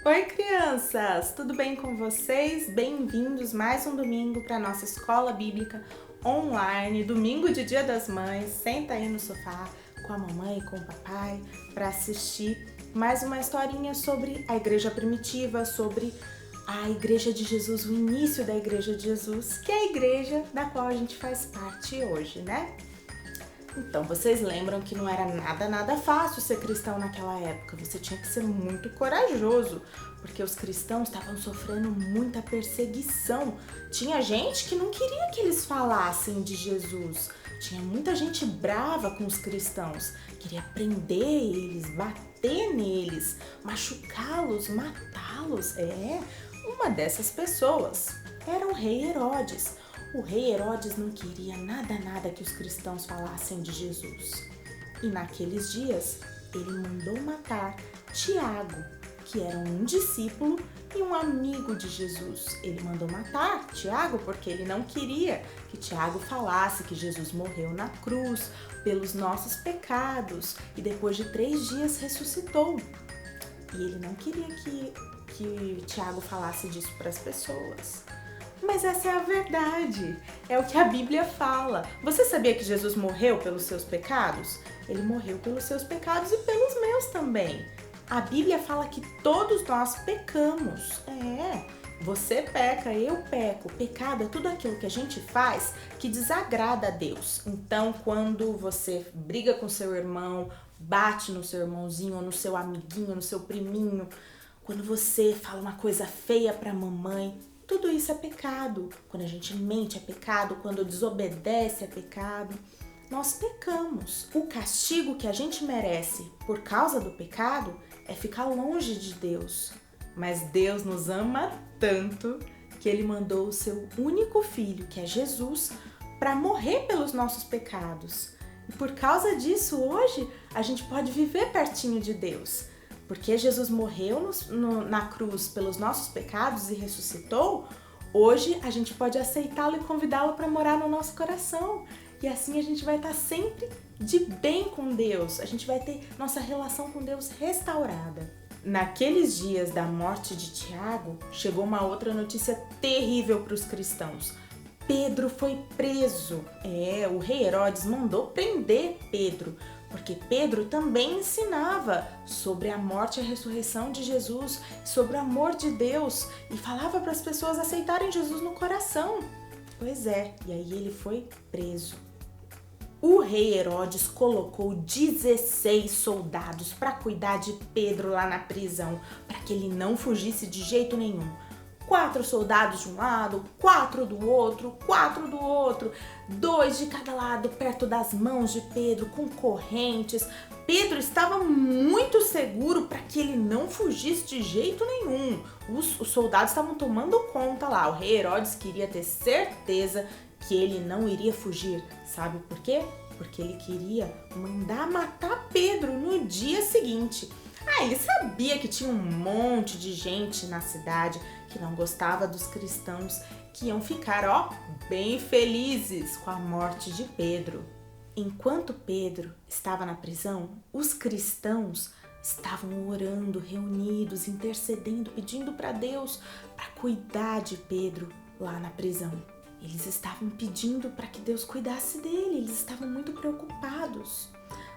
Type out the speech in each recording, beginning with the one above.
Oi, crianças! Tudo bem com vocês? Bem-vindos mais um domingo para nossa escola bíblica online, domingo de Dia das Mães. Senta aí no sofá com a mamãe e com o papai para assistir mais uma historinha sobre a igreja primitiva, sobre a igreja de Jesus, o início da igreja de Jesus, que é a igreja da qual a gente faz parte hoje, né? Então, vocês lembram que não era nada fácil ser cristão naquela época. Você tinha que ser muito corajoso, porque os cristãos estavam sofrendo muita perseguição. Tinha gente que não queria que eles falassem de Jesus. Tinha muita gente brava com os cristãos. Queria prender eles, bater neles, machucá-los, matá-los. Uma dessas pessoas era o rei Herodes. O rei Herodes não queria nada que os cristãos falassem de Jesus. E naqueles dias, ele mandou matar Tiago, que era um discípulo e um amigo de Jesus. Ele mandou matar Tiago porque ele não queria que Tiago falasse que Jesus morreu na cruz pelos nossos pecados e depois de 3 dias ressuscitou. E ele não queria que Tiago falasse disso para as pessoas. Mas essa é a verdade, é o que a Bíblia fala. Você sabia que Jesus morreu pelos seus pecados? Ele morreu pelos seus pecados e pelos meus também. A Bíblia fala que todos nós pecamos. Você peca, eu peco. Pecado é tudo aquilo que a gente faz que desagrada a Deus. Então, quando você briga com seu irmão, bate no seu irmãozinho, no seu amiguinho, no seu priminho, quando você fala uma coisa feia pra mamãe, tudo isso é pecado. Quando a gente mente é pecado, quando desobedece é pecado. Nós pecamos. O castigo que a gente merece por causa do pecado é ficar longe de Deus. Mas Deus nos ama tanto que Ele mandou o seu único filho, que é Jesus, para morrer pelos nossos pecados. E por causa disso, hoje, a gente pode viver pertinho de Deus. Porque Jesus morreu na cruz pelos nossos pecados e ressuscitou, hoje a gente pode aceitá-lo e convidá-lo para morar no nosso coração. E assim a gente vai estar sempre de bem com Deus, a gente vai ter nossa relação com Deus restaurada. Naqueles dias da morte de Tiago, chegou uma outra notícia terrível para os cristãos. Pedro foi preso. O rei Herodes mandou prender Pedro, porque Pedro também ensinava sobre a morte e a ressurreição de Jesus, sobre o amor de Deus e falava para as pessoas aceitarem Jesus no coração. Pois é, e aí ele foi preso. O rei Herodes colocou 16 soldados para cuidar de Pedro lá na prisão, para que ele não fugisse de jeito nenhum. 4 soldados de um lado, 4 do outro, 4 do outro, 2 de cada lado perto das mãos de Pedro, com correntes. Pedro estava muito seguro para que ele não fugisse de jeito nenhum. Os soldados estavam tomando conta lá. O rei Herodes queria ter certeza que ele não iria fugir. Sabe por quê? Porque ele queria mandar matar Pedro no dia seguinte. Ele sabia que tinha um monte de gente na cidade que não gostava dos cristãos, que iam ficar, bem felizes com a morte de Pedro. Enquanto Pedro estava na prisão, os cristãos estavam orando, reunidos, intercedendo, pedindo para Deus para cuidar de Pedro lá na prisão. Eles estavam pedindo para que Deus cuidasse dele, eles estavam muito preocupados.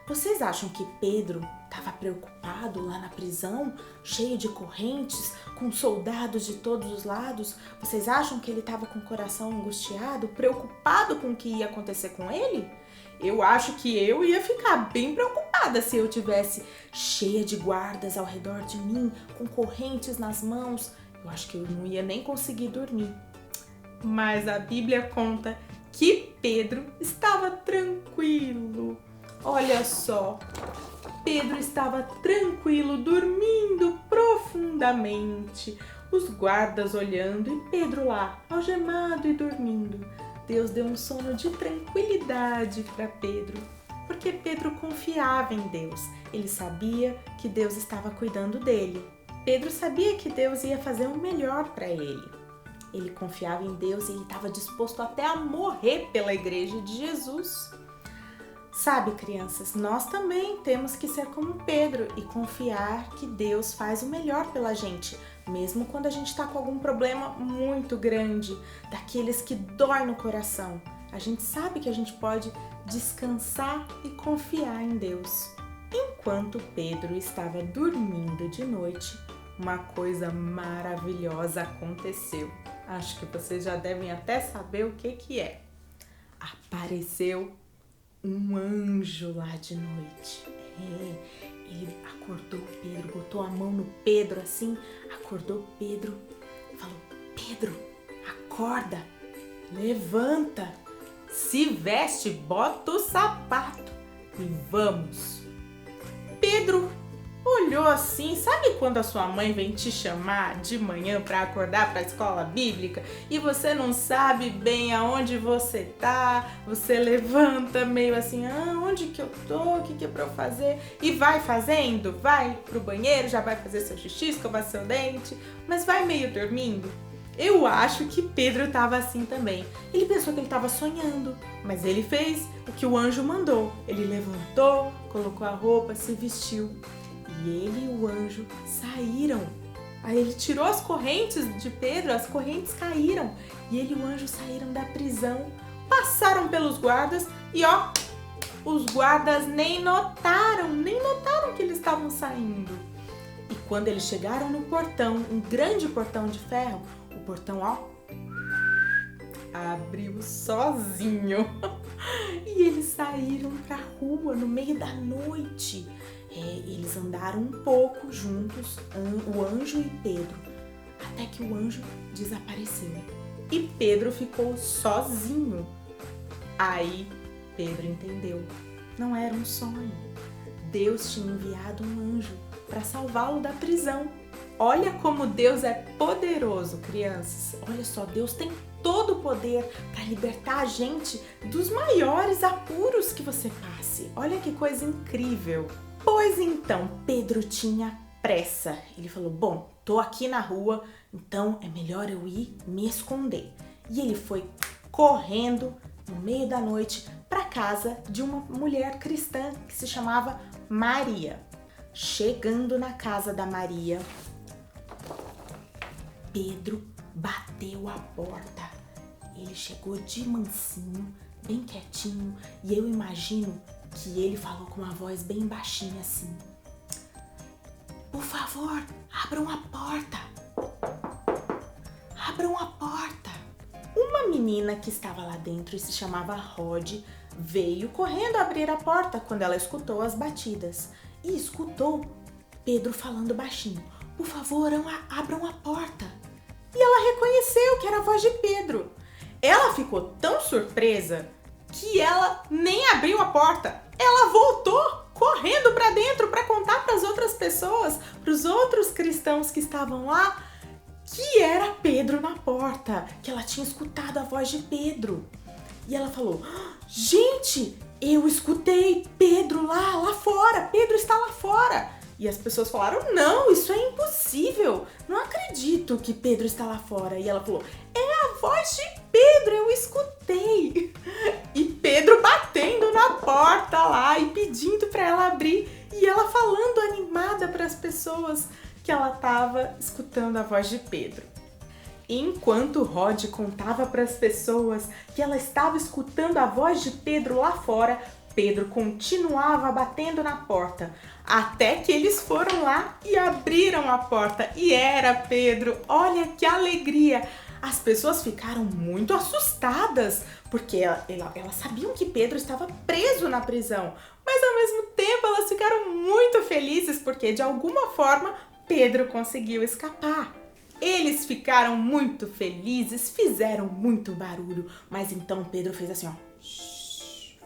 Vocês acham que Pedro estava preocupado lá na prisão, cheio de correntes, com soldados de todos os lados? Vocês acham que ele estava com o coração angustiado, preocupado com o que ia acontecer com ele? Eu acho que eu ia ficar bem preocupada se eu tivesse cheia de guardas ao redor de mim, com correntes nas mãos. Eu acho que eu não ia nem conseguir dormir. Mas a Bíblia conta que Pedro estava tranquilo. Olha só, Pedro estava tranquilo, dormindo profundamente. Os guardas olhando e Pedro lá, algemado e dormindo. Deus deu um sono de tranquilidade para Pedro, porque Pedro confiava em Deus. Ele sabia que Deus estava cuidando dele. Pedro sabia que Deus ia fazer o melhor para ele. Ele confiava em Deus e ele estava disposto até a morrer pela igreja de Jesus. Sabe, crianças, nós também temos que ser como Pedro e confiar que Deus faz o melhor pela gente, mesmo quando a gente está com algum problema muito grande, daqueles que dói no coração. A gente sabe que a gente pode descansar e confiar em Deus. Enquanto Pedro estava dormindo de noite, uma coisa maravilhosa aconteceu. Acho que vocês já devem até saber o que é. Apareceu um anjo lá de noite. Ele acordou Pedro, botou a mão no Pedro assim, acordou Pedro e falou: Pedro, acorda, levanta, se veste, bota o sapato e vamos. Pedro olhou assim, sabe quando a sua mãe vem te chamar de manhã para acordar para a escola bíblica e você não sabe bem aonde você tá, você levanta meio assim, onde que eu tô, o que é para eu fazer? E vai fazendo, vai pro banheiro, já vai fazer seu xixi, escovar seu dente, mas vai meio dormindo. Eu acho que Pedro estava assim também. Ele pensou que ele estava sonhando, mas ele fez o que o anjo mandou. Ele levantou, colocou a roupa, se vestiu. E ele e o anjo saíram. Aí ele tirou as correntes de Pedro, as correntes caíram. E ele e o anjo saíram da prisão, passaram pelos guardas e os guardas nem notaram que eles estavam saindo. E quando eles chegaram no portão, um grande portão de ferro, o portão, abriu sozinho. E eles saíram pra rua no meio da noite. Eles andaram um pouco juntos, o anjo e Pedro, até que o anjo desapareceu. E Pedro ficou sozinho. Aí Pedro entendeu. Não era um sonho. Deus tinha enviado um anjo para salvá-lo da prisão. Olha como Deus é poderoso, crianças. Olha só, Deus tem todo o poder para libertar a gente dos maiores apuros que você passe. Olha que coisa incrível. Pois então, Pedro tinha pressa. Ele falou, bom, tô aqui na rua, então é melhor eu ir me esconder. E ele foi correndo no meio da noite para casa de uma mulher cristã que se chamava Maria. Chegando na casa da Maria, Pedro bateu a porta. Ele chegou de mansinho, bem quietinho, e eu imagino que ele falou com uma voz bem baixinha assim: por favor, abram a porta. Abram a porta. Uma menina que estava lá dentro e se chamava Rod veio correndo abrir a porta quando ela escutou as batidas. E escutou Pedro falando baixinho: por favor, abram a porta. E ela reconheceu que era a voz de Pedro. Ela ficou tão surpresa que ela nem abriu a porta. Ela voltou correndo para dentro para contar para as outras pessoas, para os outros cristãos que estavam lá, que era Pedro na porta, que ela tinha escutado a voz de Pedro. E ela falou: gente, eu escutei Pedro lá fora, Pedro está lá fora. E as pessoas falaram: não, isso é impossível, não acredito que Pedro está lá fora. E ela falou: é a voz de Pedro, eu escutei. E Pedro batendo na porta lá e pedindo para ela abrir. E ela falando animada para as pessoas que ela estava escutando a voz de Pedro. Enquanto Rod contava para as pessoas que ela estava escutando a voz de Pedro lá fora, Pedro continuava batendo na porta, até que eles foram lá e abriram a porta. E era Pedro. Olha que alegria! As pessoas ficaram muito assustadas, porque elas sabiam que Pedro estava preso na prisão, mas ao mesmo tempo elas ficaram muito felizes, porque de alguma forma Pedro conseguiu escapar. Eles ficaram muito felizes, fizeram muito barulho, mas então Pedro fez assim,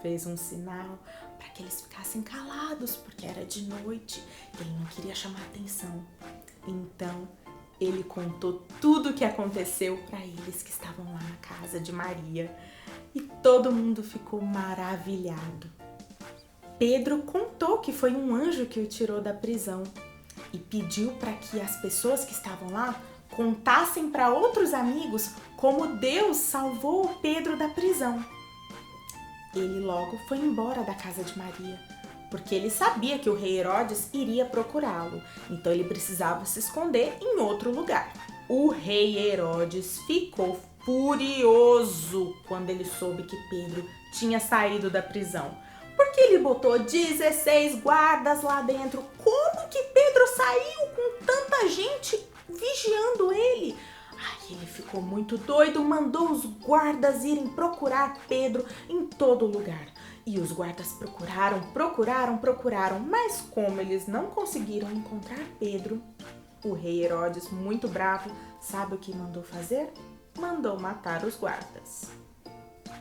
fez um sinal para que eles ficassem calados, porque era de noite, ele não queria chamar atenção. Então ele contou tudo o que aconteceu para eles que estavam lá na casa de Maria, e todo mundo ficou maravilhado. Pedro contou que foi um anjo que o tirou da prisão e pediu para que as pessoas que estavam lá contassem para outros amigos como Deus salvou Pedro da prisão. Ele logo foi embora da casa de Maria, porque ele sabia que o rei Herodes iria procurá-lo, então ele precisava se esconder em outro lugar. O rei Herodes ficou furioso quando ele soube que Pedro tinha saído da prisão, porque ele botou 16 guardas lá dentro. Como que Pedro saiu com tanta gente vigiando ele? Ai, ele ficou muito doido, mandou os guardas irem procurar Pedro em todo lugar. E os guardas procuraram, mas como eles não conseguiram encontrar Pedro, o rei Herodes, muito bravo, sabe o que mandou fazer? Mandou matar os guardas.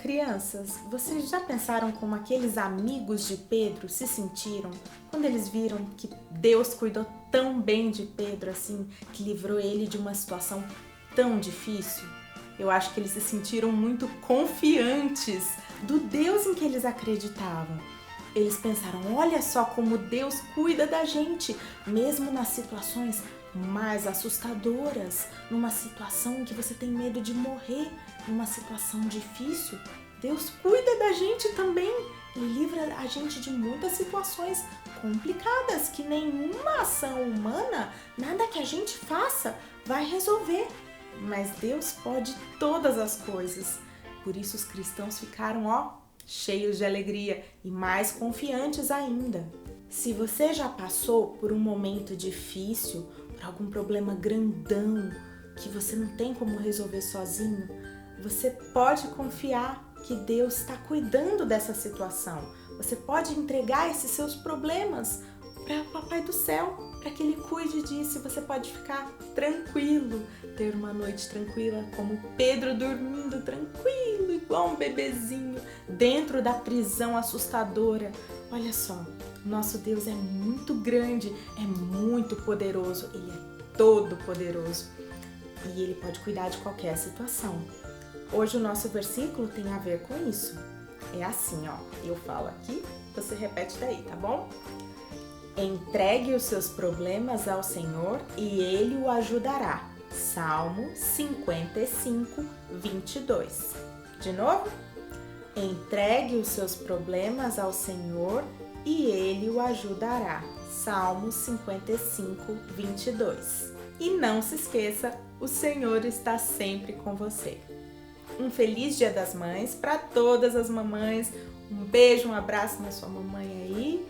Crianças, vocês já pensaram como aqueles amigos de Pedro se sentiram quando eles viram que Deus cuidou tão bem de Pedro assim, que livrou ele de uma situação tão difícil? Eu acho que eles se sentiram muito confiantes do Deus em que eles acreditavam. Eles pensaram, olha só como Deus cuida da gente, mesmo nas situações mais assustadoras, numa situação em que você tem medo de morrer, numa situação difícil, Deus cuida da gente também. Ele livra a gente de muitas situações complicadas que nenhuma ação humana, nada que a gente faça, vai resolver. Mas Deus pode todas as coisas. Por isso os cristãos ficaram, cheios de alegria e mais confiantes ainda. Se você já passou por um momento difícil, por algum problema grandão que você não tem como resolver sozinho, você pode confiar que Deus está cuidando dessa situação. Você pode entregar esses seus problemas para o Papai do Céu, para que Ele cuide disso. Você pode ficar tranquilo, ter uma noite tranquila, como Pedro dormindo tranquilo, igual um bebezinho, dentro da prisão assustadora. Olha só, nosso Deus é muito grande, é muito poderoso, Ele é todo poderoso e Ele pode cuidar de qualquer situação. Hoje o nosso versículo tem a ver com isso. É assim, eu falo aqui, você repete daí, tá bom? Entregue os seus problemas ao Senhor e Ele o ajudará. Salmo 55, 22. De novo? Entregue os seus problemas ao Senhor e Ele o ajudará. Salmo 55, 22. E não se esqueça, o Senhor está sempre com você. Um feliz Dia das Mães para todas as mamães. Um beijo, um abraço na sua mamãe aí.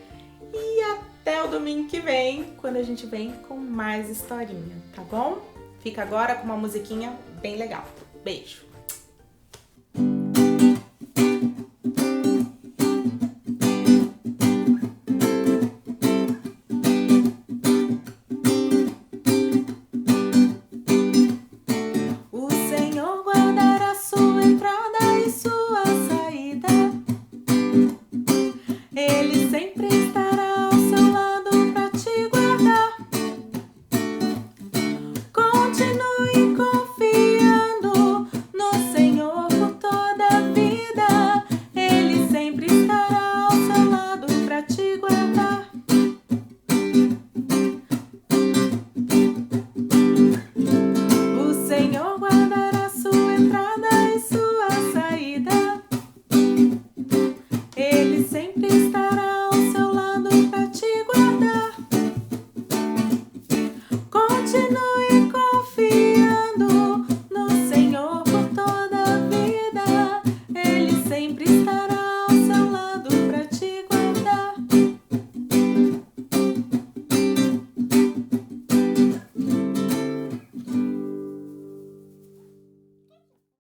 E até o domingo que vem, quando a gente vem com mais historinha, tá bom? Fica agora com uma musiquinha bem legal. Beijo!